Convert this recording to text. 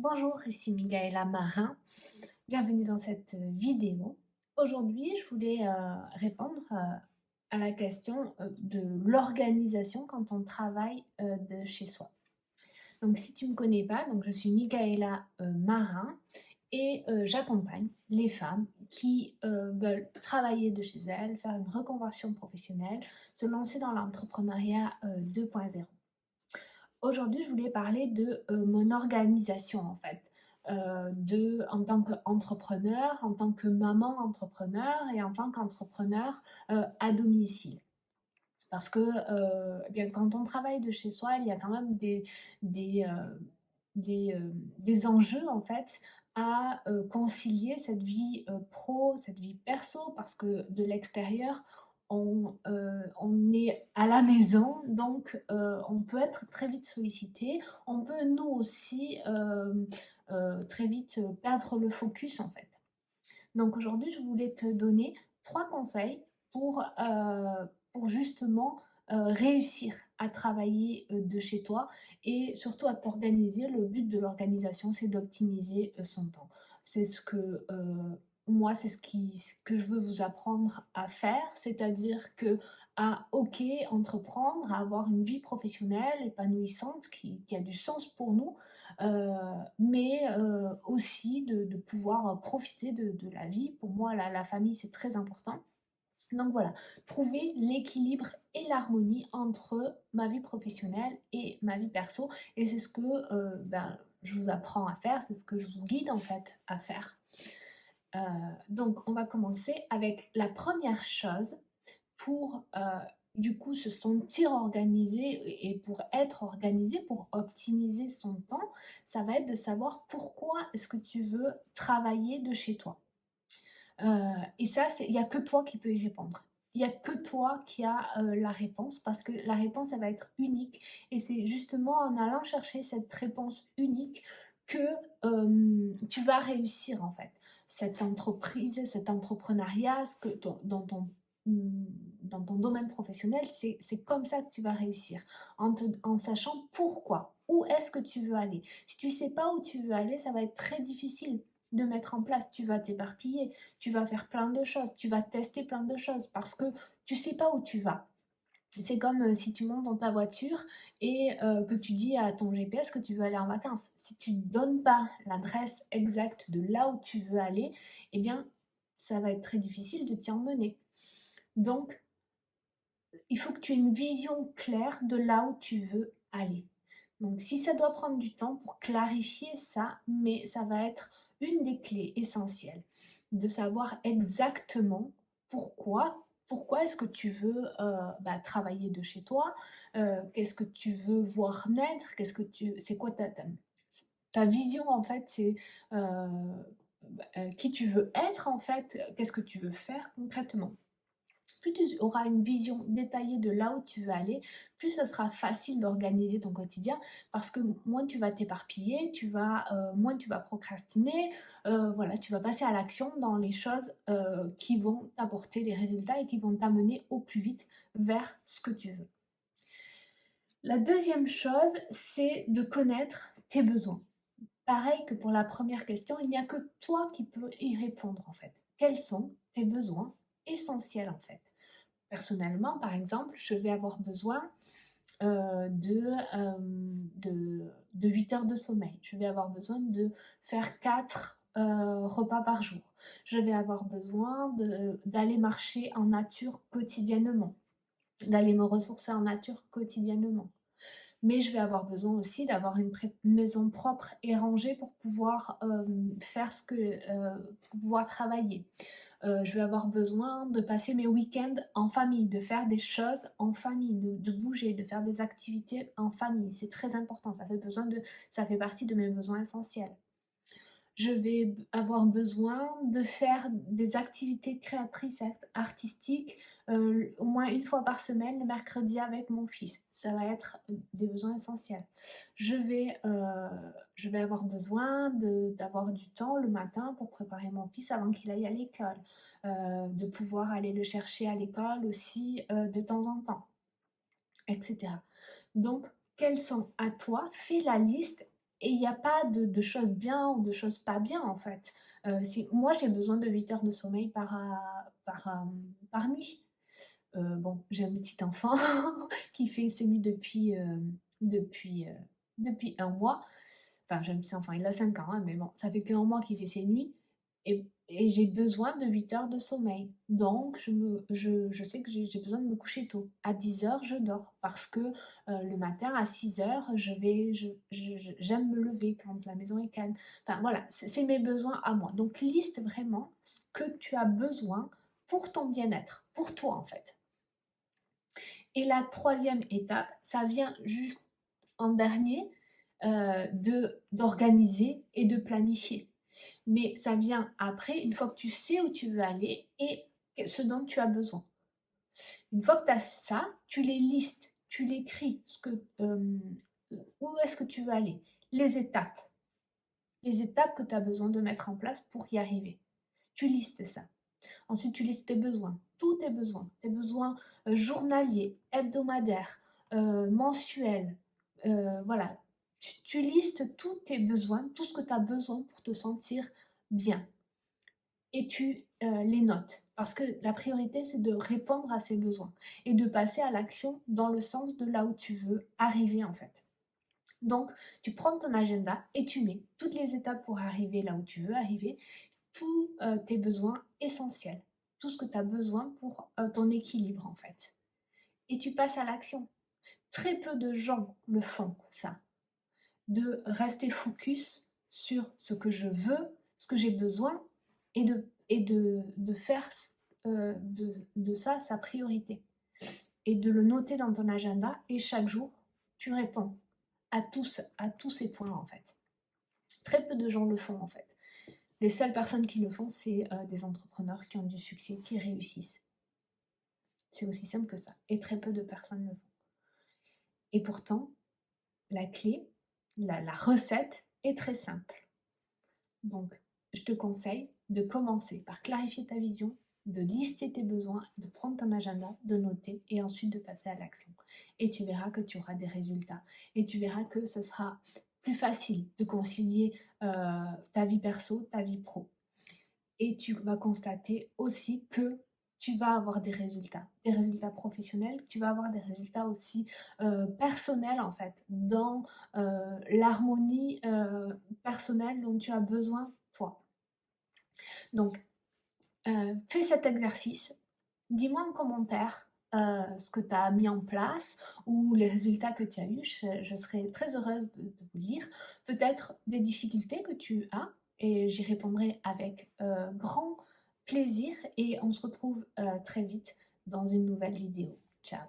Bonjour, ici Michaela Marin. Bienvenue dans cette vidéo. Aujourd'hui, je voulais répondre à la question de l'organisation quand on travaille de chez soi. Donc, si tu ne me connais pas, donc je suis Michaela Marin et j'accompagne les femmes qui veulent travailler de chez elles, faire une reconversion professionnelle, se lancer dans l'entrepreneuriat 2.0. Aujourd'hui, je voulais parler de mon organisation en fait, en tant qu'entrepreneur, en tant que maman entrepreneur et en tant qu'entrepreneur à domicile. Parce que eh bien, quand on travaille de chez soi, il y a quand même des, des enjeux en fait à concilier cette vie pro, cette vie perso, parce que de l'extérieur, on est à la maison, donc on peut être très vite sollicité. On peut nous aussi très vite perdre le focus en fait. Donc aujourd'hui, je voulais te donner 3 conseils pour justement, réussir à travailler, de chez toi et surtout à t'organiser. Le but de l'organisation, c'est d'optimiser, son temps. C'est ce que, moi, c'est ce que je veux vous apprendre à faire, c'est-à-dire qu'à OK, entreprendre, à avoir une vie professionnelle épanouissante qui a du sens pour nous, mais aussi de pouvoir profiter de la vie. Pour moi, la famille, c'est très important. Donc voilà, trouver l'équilibre et l'harmonie entre ma vie professionnelle et ma vie perso. Et c'est ce que je vous apprends à faire, c'est ce que je vous guide en fait à faire. Euh, donc on va commencer avec la première chose pour du coup se sentir organisé et pour être organisé, pour optimiser son temps, ça va être de savoir pourquoi est-ce que tu veux travailler de chez toi. Et ça, il n'y a que toi qui peux y répondre. Il n'y a que toi qui as la réponse parce que la réponse, elle va être unique. Et c'est justement en allant chercher cette réponse unique que tu vas réussir en fait. Cette entreprise, cet entrepreneuriat, dans ton domaine professionnel, c'est comme ça que tu vas réussir. En sachant pourquoi, où est-ce que tu veux aller. Si tu ne sais pas où tu veux aller, ça va être très difficile de mettre en place. Tu vas t'éparpiller, tu vas faire plein de choses, tu vas tester plein de choses parce que tu sais pas où tu vas. C'est comme si tu montes dans ta voiture et que tu dis à ton GPS que tu veux aller en vacances. Si tu ne donnes pas l'adresse exacte de là où tu veux aller, eh bien, ça va être très difficile de t'y emmener. Donc, il faut que tu aies une vision claire de là où tu veux aller. Donc, si ça doit prendre du temps pour clarifier ça, mais ça va être une des clés essentielles de savoir exactement pourquoi est-ce que tu veux travailler de chez toi, qu'est-ce que tu veux voir naître, c'est quoi ta vision en fait, c'est qui tu veux être en fait, qu'est-ce que tu veux faire concrètement. Plus tu auras une vision détaillée de là où tu veux aller, plus ça sera facile d'organiser ton quotidien parce que moins tu vas t'éparpiller, moins tu vas procrastiner, voilà, tu vas passer à l'action dans les choses qui vont t'apporter les résultats et qui vont t'amener au plus vite vers ce que tu veux. La deuxième chose, c'est de connaître tes besoins. Pareil que pour la première question, il n'y a que toi qui peux y répondre en fait. Quels sont tes besoins essentiels en fait? Personnellement, par exemple, je vais avoir besoin de 8 heures de sommeil. Je vais avoir besoin de faire 4 repas par jour. Je vais avoir besoin d'aller marcher en nature quotidiennement, d'aller me ressourcer en nature quotidiennement. Mais je vais avoir besoin aussi d'avoir une maison propre et rangée pour pouvoir faire pour pouvoir travailler. Je vais avoir besoin de passer mes week-ends en famille, de faire des choses en famille, de bouger, de faire des activités en famille. C'est très important, ça fait partie de mes besoins essentiels. Je vais avoir besoin de faire des activités créatrices artistiques au moins une fois par semaine, le mercredi avec mon fils. Ça va être des besoins essentiels. Je vais avoir besoin d'avoir du temps le matin pour préparer mon fils avant qu'il aille à l'école, de pouvoir aller le chercher à l'école aussi de temps en temps, etc. Donc, quels sont à toi? Fais la liste Et il n'y a pas de choses bien ou de choses pas bien en fait. Moi j'ai besoin de 8 heures de sommeil par nuit. Bon, j'ai un petit enfant qui fait ses nuits depuis, heu, depuis un mois. Enfin, j'ai un petit enfant, il a 5 ans, hein, mais bon, ça fait qu'1 mois qu'il fait ses nuits et j'ai besoin de 8 heures de sommeil. Donc je sais que j'ai besoin de me coucher tôt. À 10 heures, je dors parce que, le matin à 6 heures, j'aime me lever quand la maison est calme. Enfin voilà, c'est mes besoins à moi. Donc liste vraiment ce que tu as besoin pour ton bien-être, pour toi en fait. Et la troisième étape, ça vient juste en dernier, d'organiser et de planifier. Mais ça vient après, une fois que tu sais où tu veux aller et ce dont tu as besoin. Une fois que tu as ça, tu les listes, tu l'écris, où est-ce que tu veux aller, les étapes que tu as besoin de mettre en place pour y arriver. Tu listes ça. Ensuite, tu listes tes besoins journaliers, hebdomadaires, mensuels. Voilà, tu listes tous tes besoins, tout ce que tu as besoin pour te sentir bien. Et tu les notes. Parce que la priorité, c'est de répondre à ces besoins et de passer à l'action dans le sens de là où tu veux arriver en fait. Donc, tu prends ton agenda et tu mets toutes les étapes pour arriver là où tu veux arriver, tous tes besoins essentiels, tout ce que tu as besoin pour ton équilibre en fait. Et tu passes à l'action. Très peu de gens le font, ça. De rester focus sur ce que je veux, ce que j'ai besoin, et de faire de ça sa priorité. Et de le noter dans ton agenda, et chaque jour, tu réponds à tous ces points en fait. Très peu de gens le font en fait. Les seules personnes qui le font, c'est des entrepreneurs qui ont du succès, qui réussissent. C'est aussi simple que ça. Et très peu de personnes le font. Et pourtant, la clé, la recette est très simple. Donc, je te conseille de commencer par clarifier ta vision, de lister tes besoins, de prendre ton agenda, de noter et ensuite de passer à l'action. Et tu verras que tu auras des résultats. Et tu verras que ce sera plus facile de concilier ta vie perso, ta vie pro. Et tu vas constater aussi que tu vas avoir des résultats professionnels, tu vas avoir des résultats aussi personnels en fait, dans l'harmonie personnelle dont tu as besoin toi. Donc, fais cet exercice, dis-moi en commentaire ce que tu as mis en place ou les résultats que tu as eus, je serai très heureuse de vous lire. Peut-être des difficultés que tu as et j'y répondrai avec grand plaisir et on se retrouve très vite dans une nouvelle vidéo. Ciao!